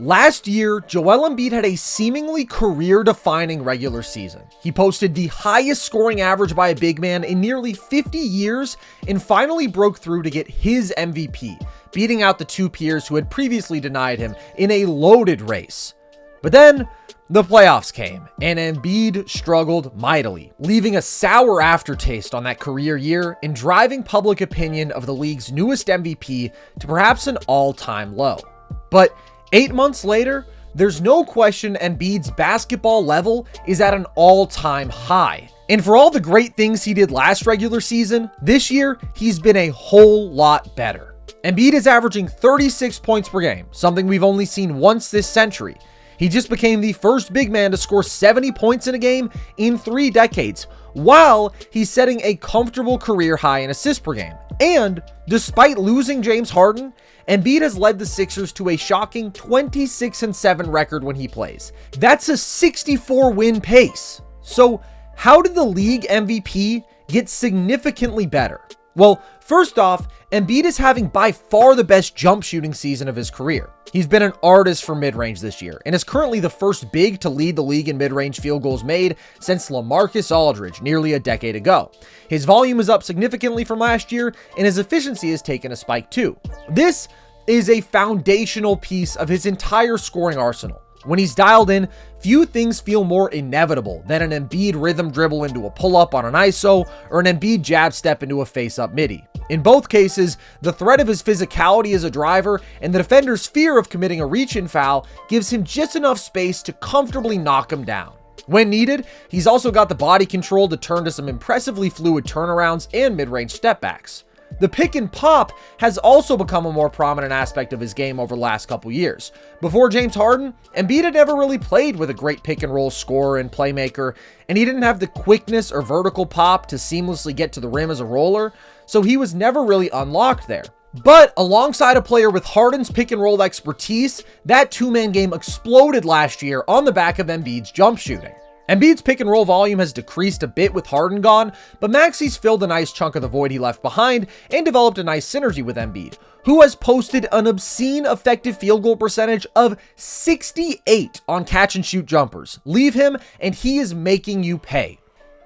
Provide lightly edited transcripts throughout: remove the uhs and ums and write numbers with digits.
Last year, Joel Embiid had a seemingly career-defining regular season. He posted the highest scoring average by a big man in nearly 50 years and finally broke through to get his MVP, beating out the two peers who had previously denied him in a loaded race. But then, the playoffs came, and Embiid struggled mightily, leaving a sour aftertaste on that career year and driving public opinion of the league's newest MVP to perhaps an all-time low. But 8 months later, there's no question Embiid's basketball level is at an all-time high. And for all the great things he did last regular season, this year, he's been a whole lot better. Embiid is averaging 36 points per game, something we've only seen once this century. He just became the first big man to score 70 points in a game in 3 decades, while he's setting a comfortable career high in assists per game. And despite losing James Harden, Embiid has led the Sixers to a shocking 26-7 record when he plays. That's a 64-win pace. So how did the league MVP get significantly better? Well, first off, Embiid is having by far the best jump shooting season of his career. He's been an artist for mid-range this year and is currently the first big to lead the league in mid-range field goals made since LaMarcus Aldridge nearly a decade ago. His volume is up significantly from last year and his efficiency has taken a spike too. This is a foundational piece of his entire scoring arsenal. When he's dialed in, few things feel more inevitable than an Embiid rhythm dribble into a pull-up on an ISO or an Embiid jab step into a face-up midi. In both cases, the threat of his physicality as a driver and the defender's fear of committing a reach-in foul gives him just enough space to comfortably knock him down. When needed, he's also got the body control to turn to some impressively fluid turnarounds and mid-range stepbacks. The pick and pop has also become a more prominent aspect of his game over the last couple years. Before James Harden, Embiid had never really played with a great pick and roll scorer and playmaker, and he didn't have the quickness or vertical pop to seamlessly get to the rim as a roller, so he was never really unlocked there. But alongside a player with Harden's pick and roll expertise, that two-man game exploded last year on the back of Embiid's jump shooting. Embiid's pick and roll volume has decreased a bit with Harden gone, but Maxi's filled a nice chunk of the void he left behind and developed a nice synergy with Embiid, who has posted an obscene effective field goal percentage of 68 on catch and shoot jumpers. Leave him and he is making you pay.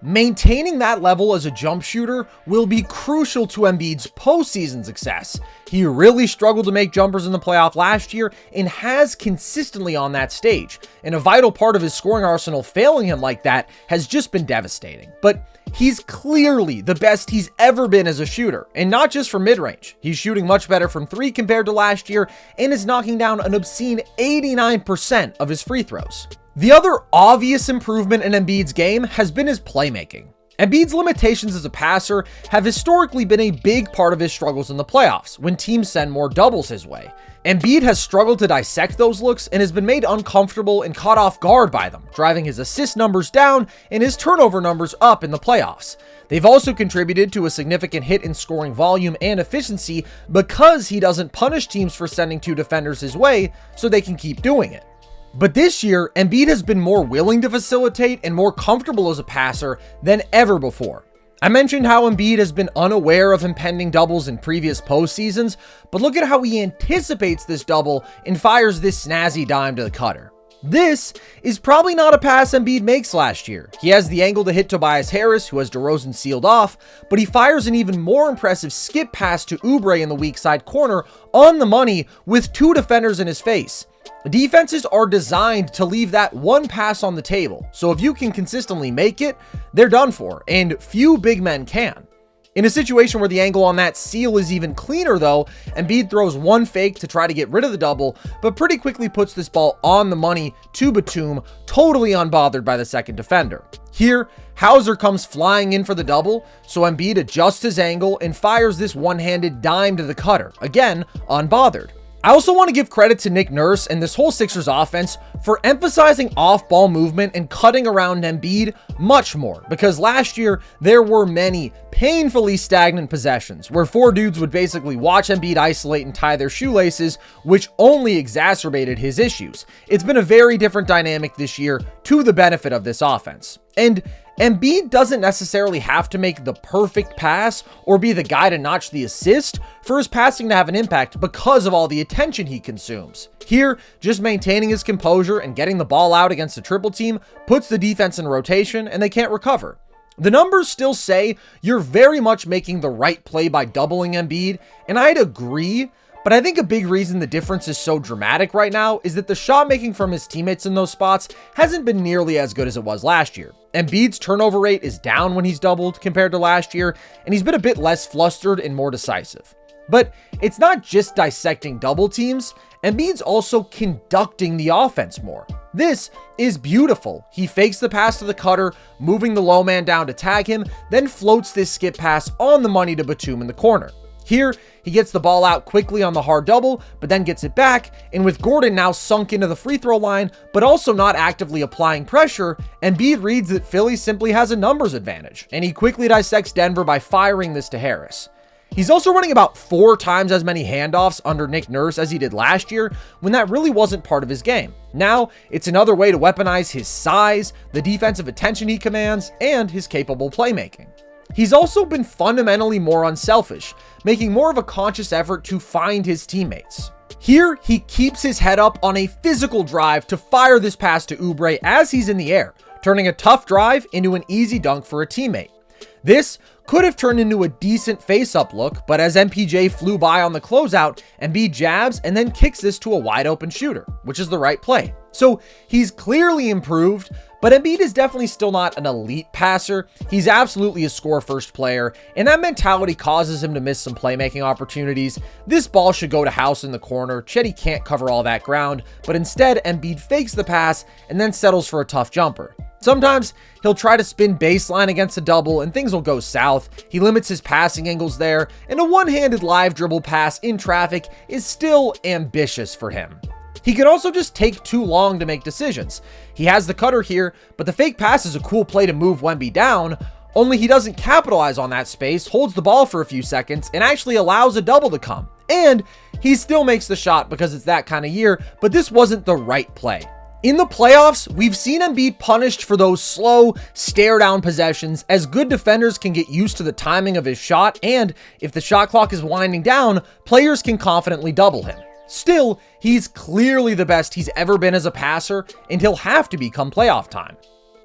Maintaining that level as a jump shooter will be crucial to Embiid's postseason success. He really struggled to make jumpers in the playoff last year and has consistently on that stage, and a vital part of his scoring arsenal failing him like that has just been devastating. But he's clearly the best he's ever been as a shooter, and not just from mid-range. He's shooting much better from 3 compared to last year and is knocking down an obscene 89% of his free throws. The other obvious improvement in Embiid's game has been his playmaking. Embiid's limitations as a passer have historically been a big part of his struggles in the playoffs when teams send more doubles his way. Embiid has struggled to dissect those looks and has been made uncomfortable and caught off guard by them, driving his assist numbers down and his turnover numbers up in the playoffs. They've also contributed to a significant hit in scoring volume and efficiency because he doesn't punish teams for sending 2 defenders his way so they can keep doing it. But this year, Embiid has been more willing to facilitate and more comfortable as a passer than ever before. I mentioned how Embiid has been unaware of impending doubles in previous postseasons, but look at how he anticipates this double and fires this snazzy dime to the cutter. This is probably not a pass Embiid makes last year. He has the angle to hit Tobias Harris, who has DeRozan sealed off, but he fires an even more impressive skip pass to Oubre in the weak side corner on the money with 2 defenders in his face. Defenses are designed to leave that one pass on the table, so if you can consistently make it, they're done for, and few big men can. In a situation where the angle on that seal is even cleaner though, Embiid throws one fake to try to get rid of the double, but pretty quickly puts this ball on the money to Batum, totally unbothered by the second defender. Here, Hauser comes flying in for the double, so Embiid adjusts his angle and fires this one-handed dime to the cutter, again, unbothered. I also want to give credit to Nick Nurse and this whole Sixers offense for emphasizing off-ball movement and cutting around Embiid much more, because last year there were many painfully stagnant possessions where four dudes would basically watch Embiid isolate and tie their shoelaces, which only exacerbated his issues. It's been a very different dynamic this year to the benefit of this offense. And Embiid doesn't necessarily have to make the perfect pass or be the guy to notch the assist for his passing to have an impact because of all the attention he consumes. Here, just maintaining his composure and getting the ball out against a triple team puts the defense in rotation and they can't recover. The numbers still say you're very much making the right play by doubling Embiid, and I'd agree, but I think a big reason the difference is so dramatic right now is that the shot making from his teammates in those spots hasn't been nearly as good as it was last year. Embiid's turnover rate is down when he's doubled compared to last year, and he's been a bit less flustered and more decisive. But it's not just dissecting double teams, Embiid's also conducting the offense more. This is beautiful. He fakes the pass to the cutter, moving the low man down to tag him, then floats this skip pass on the money to Batum in the corner. Here, he gets the ball out quickly on the hard double, but then gets it back, and with Gordon now sunk into the free throw line, but also not actively applying pressure, Embiid reads that Philly simply has a numbers advantage, and he quickly dissects Denver by firing this to Harris. He's also running about 4 times as many handoffs under Nick Nurse as he did last year, when that really wasn't part of his game. Now, it's another way to weaponize his size, the defensive attention he commands, and his capable playmaking. He's also been fundamentally more unselfish, making more of a conscious effort to find his teammates. Here, he keeps his head up on a physical drive to fire this pass to Oubre as he's in the air, turning a tough drive into an easy dunk for a teammate. This could have turned into a decent face-up look, but as MPJ flew by on the closeout, Embiid jabs and then kicks this to a wide-open shooter, which is the right play. So he's clearly improved, but Embiid is definitely still not an elite passer. He's absolutely a score-first player, and that mentality causes him to miss some playmaking opportunities. This ball should go to House in the corner. Chetty can't cover all that ground, but instead Embiid fakes the pass and then settles for a tough jumper. Sometimes he'll try to spin baseline against a double and things will go south. He limits his passing angles there, and a one-handed live dribble pass in traffic is still ambitious for him. He could also just take too long to make decisions. He has the cutter here, but the fake pass is a cool play to move Wemby down, only he doesn't capitalize on that space, holds the ball for a few seconds, and actually allows a double to come. And he still makes the shot because it's that kind of year, but this wasn't the right play. In the playoffs, we've seen Embiid punished for those slow, stare-down possessions, as good defenders can get used to the timing of his shot, and if the shot clock is winding down, players can confidently double him. Still, he's clearly the best he's ever been as a passer, and he'll have to become playoff time.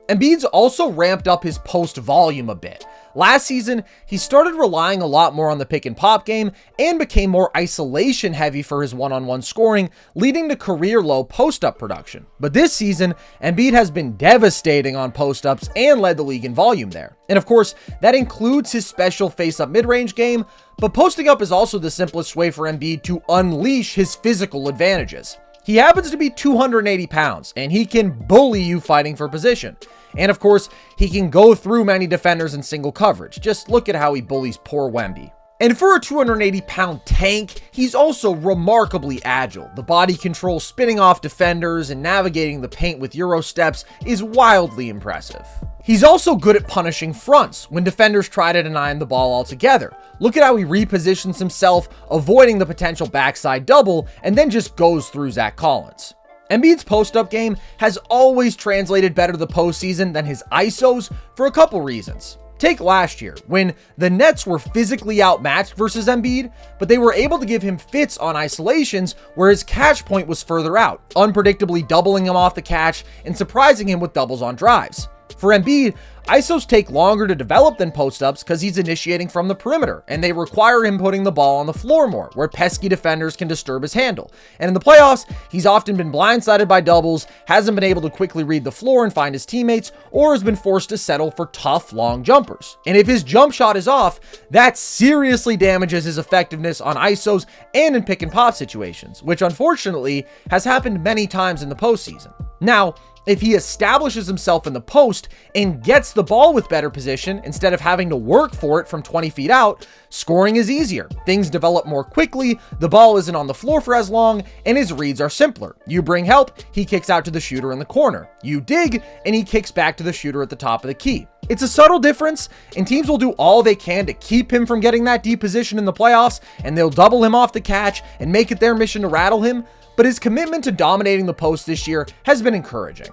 Embiid's also ramped up his post volume a bit. Last season, he started relying a lot more on the pick and pop game and became more isolation heavy for his one-on-one scoring, leading to career low post-up production. But this season, Embiid has been devastating on post-ups and led the league in volume there. And of course, that includes his special face-up mid-range game, but posting up is also the simplest way for Embiid to unleash his physical advantages. He happens to be 280 pounds, and he can bully you fighting for position. And of course, he can go through many defenders in single coverage. Just look at how he bullies poor Wemby. And for a 280-pound tank, he's also remarkably agile. The body control spinning off defenders and navigating the paint with Euro steps is wildly impressive. He's also good at punishing fronts when defenders try to deny him the ball altogether. Look at how he repositions himself, avoiding the potential backside double, and then just goes through Zach Collins. Embiid's post-up game has always translated better to the postseason than his ISOs for a couple reasons. Take last year, when the Nets were physically outmatched versus Embiid, but they were able to give him fits on isolations where his catch point was further out, unpredictably doubling him off the catch and surprising him with doubles on drives. For Embiid, ISOs take longer to develop than post-ups because he's initiating from the perimeter, and they require him putting the ball on the floor more, where pesky defenders can disturb his handle. And in the playoffs, he's often been blindsided by doubles, hasn't been able to quickly read the floor and find his teammates, or has been forced to settle for tough, long jumpers. And if his jump shot is off, that seriously damages his effectiveness on ISOs and in pick and pop situations, which unfortunately has happened many times in the postseason. Now, If he establishes himself in the post and gets the ball with better position instead of having to work for it from 20 feet out, scoring is easier. Things develop more quickly, the ball isn't on the floor for as long, and his reads are simpler. You bring help, he kicks out to the shooter in the corner. You dig, and he kicks back to the shooter at the top of the key. It's a subtle difference, and teams will do all they can to keep him from getting that deep position in the playoffs, and they'll double him off the catch and make it their mission to rattle him. But his commitment to dominating the post this year has been encouraging.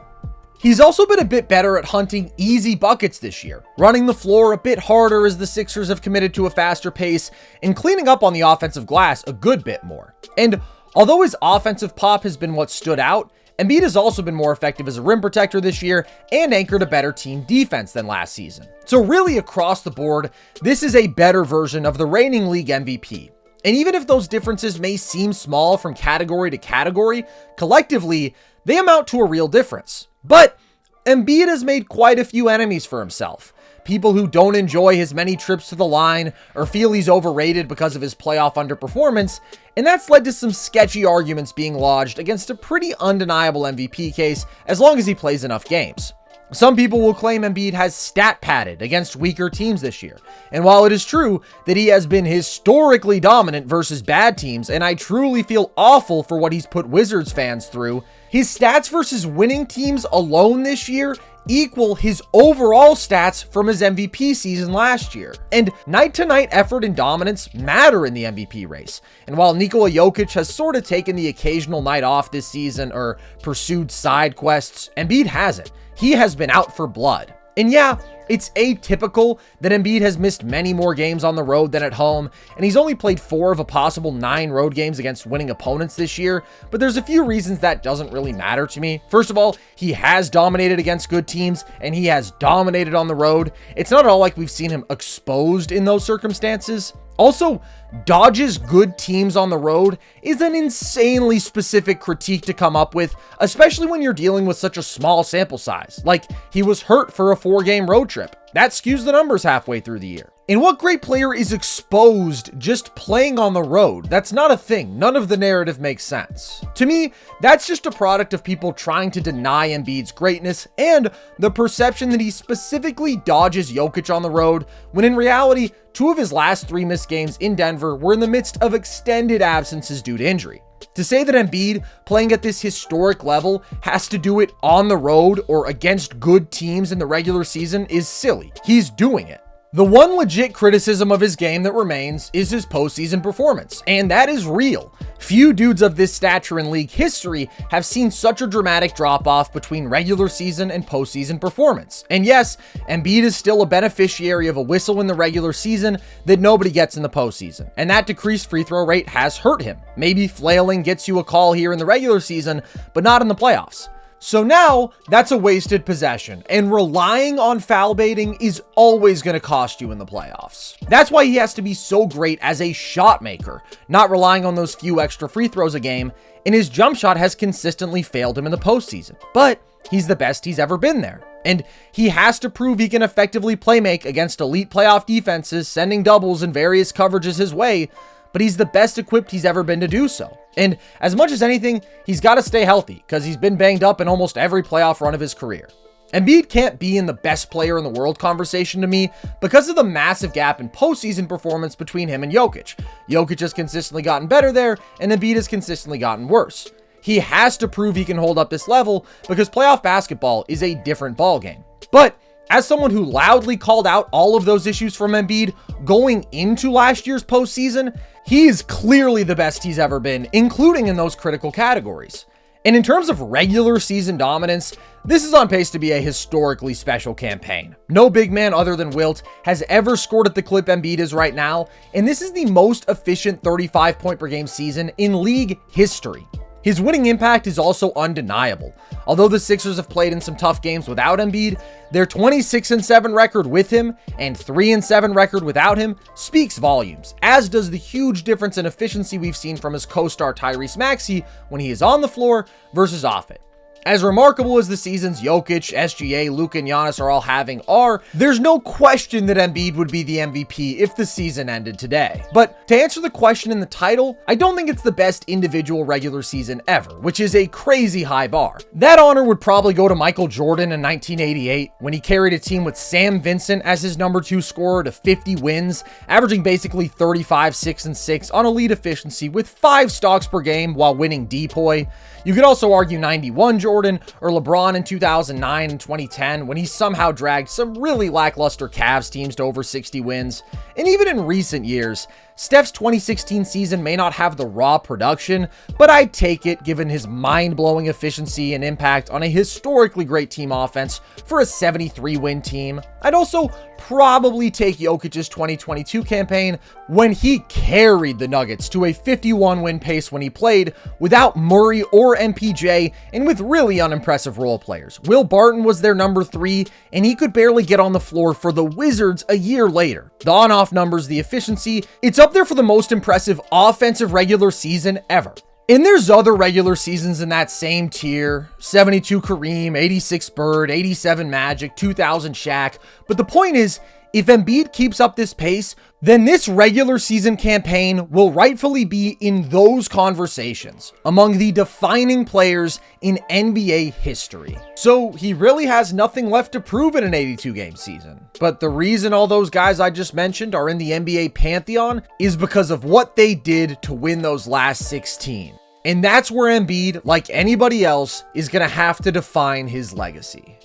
He's also been a bit better at hunting easy buckets this year, running the floor a bit harder as the Sixers have committed to a faster pace, and cleaning up on the offensive glass a good bit more. And although his offensive pop has been what stood out, Embiid has also been more effective as a rim protector this year and anchored a better team defense than last season. So really across the board, this is a better version of the reigning league MVP. And even if those differences may seem small from category to category, collectively, they amount to a real difference. But Embiid has made quite a few enemies for himself. People who don't enjoy his many trips to the line or feel he's overrated because of his playoff underperformance, and that's led to some sketchy arguments being lodged against a pretty undeniable MVP case as long as he plays enough games. Some people will claim Embiid has stat padded against weaker teams this year. And while it is true that he has been historically dominant versus bad teams, and I truly feel awful for what he's put Wizards fans through, his stats versus winning teams alone this year equal his overall stats from his MVP season last year. And night-to-night effort and dominance matter in the MVP race. And while Nikola Jokic has sort of taken the occasional night off this season or pursued side quests, Embiid hasn't. He has been out for blood. And yeah, it's atypical that Embiid has missed many more games on the road than at home, and he's only played 4 of a possible 9 road games against winning opponents this year, but there's a few reasons that doesn't really matter to me. First of all, he has dominated against good teams, and he has dominated on the road. It's not at all like we've seen him exposed in those circumstances. Also, dodges good teams on the road is an insanely specific critique to come up with, especially when you're dealing with such a small sample size. Like, he was hurt for a 4-game road trip. That skews the numbers halfway through the year. And what great player is exposed just playing on the road? That's not a thing. None of the narrative makes sense. To me, that's just a product of people trying to deny Embiid's greatness and the perception that he specifically dodges Jokic on the road, when in reality, 2 of his last 3 missed games in Denver were in the midst of extended absences due to injury. To say that Embiid, playing at this historic level, has to do it on the road or against good teams in the regular season is silly. He's doing it. The one legit criticism of his game that remains is his postseason performance, and that is real. Few dudes of this stature in league history have seen such a dramatic drop-off between regular season and postseason performance. And yes, Embiid is still a beneficiary of a whistle in the regular season that nobody gets in the postseason, and that decreased free throw rate has hurt him. Maybe flailing gets you a call here in the regular season, but not in the playoffs. So now, that's a wasted possession, and relying on foul baiting is always going to cost you in the playoffs. That's why he has to be so great as a shot maker, not relying on those few extra free throws a game, and his jump shot has consistently failed him in the postseason. But he's the best he's ever been there, and he has to prove he can effectively playmake against elite playoff defenses, sending doubles and various coverages his way, but he's the best equipped he's ever been to do so. And as much as anything, he's got to stay healthy because he's been banged up in almost every playoff run of his career. Embiid can't be in the best player in the world conversation to me because of the massive gap in postseason performance between him and Jokic. Jokic has consistently gotten better there, and Embiid has consistently gotten worse. He has to prove he can hold up this level because playoff basketball is a different ballgame. But as someone who loudly called out all of those issues from Embiid going into last year's postseason, he is clearly the best he's ever been, including in those critical categories. And in terms of regular season dominance, this is on pace to be a historically special campaign. No big man other than Wilt has ever scored at the clip Embiid is right now, and this is the most efficient 35-point per game season in league history. His winning impact is also undeniable. Although the Sixers have played in some tough games without Embiid, their 26-7 record with him and 3-7 record without him speaks volumes, as does the huge difference in efficiency we've seen from his co-star Tyrese Maxey when he is on the floor versus off it. As remarkable as the seasons Jokic, SGA, Luka, and Giannis are all having are, there's no question that Embiid would be the MVP if the season ended today. But to answer the question in the title, I don't think it's the best individual regular season ever, which is a crazy high bar. That honor would probably go to Michael Jordan in 1988 when he carried a team with Sam Vincent as his number 2 scorer to 50 wins, averaging basically 35, 6, and 6 on elite efficiency with 5 stocks per game while winning DPOY. You could also argue 91 Jordan or LeBron in 2009 and 2010 when he somehow dragged some really lackluster Cavs teams to over 60 wins. And even in recent years, Steph's 2016 season may not have the raw production, but I'd take it given his mind-blowing efficiency and impact on a historically great team offense for a 73-win team. I'd also probably take Jokic's 2022 campaign when he carried the Nuggets to a 51-win pace when he played without Murray or MPJ and with really unimpressive role players. Will Barton was their number 3, and he could barely get on the floor for the Wizards a year later. The on-off numbers, the efficiency, it's up there for the most impressive offensive regular season ever. And there's other regular seasons in that same tier, 72 Kareem, 86 Bird, 87 Magic, 2000 Shaq. But the point is, if Embiid keeps up this pace, then this regular season campaign will rightfully be in those conversations among the defining players in NBA history. So he really has nothing left to prove in an 82-game season. But the reason all those guys I just mentioned are in the NBA pantheon is because of what they did to win those last 16. And that's where Embiid, like anybody else, is going to have to define his legacy.